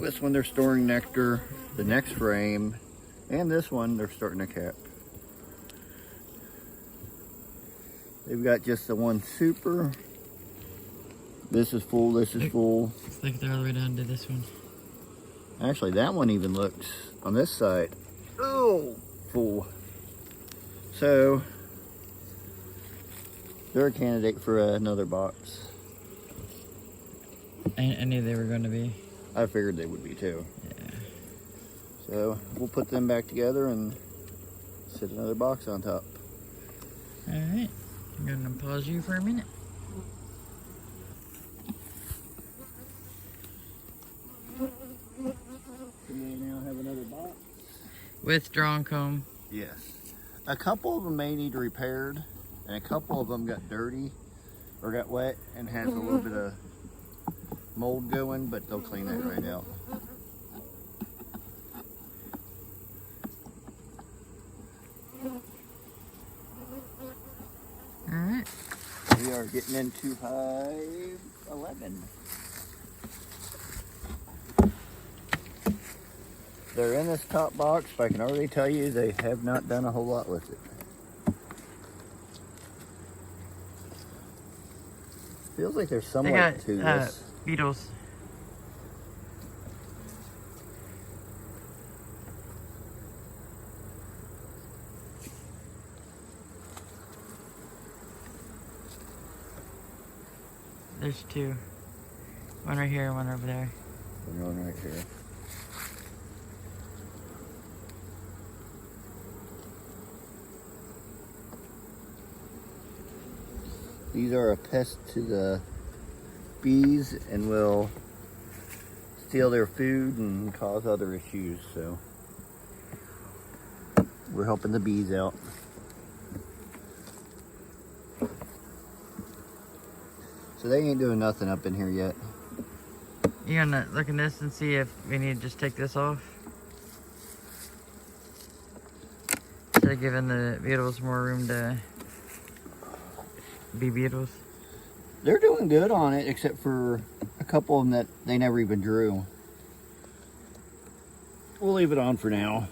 This one they're storing nectar. The next frame. And this one they're starting a cap. They've got just the one super. This is full, this is full. It's like they're all the way down to this one. Actually, that one even looks, on this side, oh, full. So, they're a candidate for another box. I knew they were going to be. I figured they would be too. Yeah. So, we'll put them back together and sit another box on top. Alright, I'm going to pause you for a minute. We now have another box. With drawn comb. Yes. A couple of them may need repaired, and a couple of them got dirty or got wet and has a little bit of mold going, but they'll clean that right out. Alright. We are getting into hive 11. They're in this top box, but I can already tell you they have not done a whole lot with it. Feels like there's They somewhat got to this. beetles. There's two. One right here, one over there. One right here. These are a pest to the bees and will steal their food and cause other issues, so we're helping the bees out. So they ain't doing nothing up in here yet. You gonna look in this and see if we need to just take this off? Instead of giving the beetles more room to be beetles. They're doing good on it, except for a couple of them that they never even drew. We'll leave it on for now.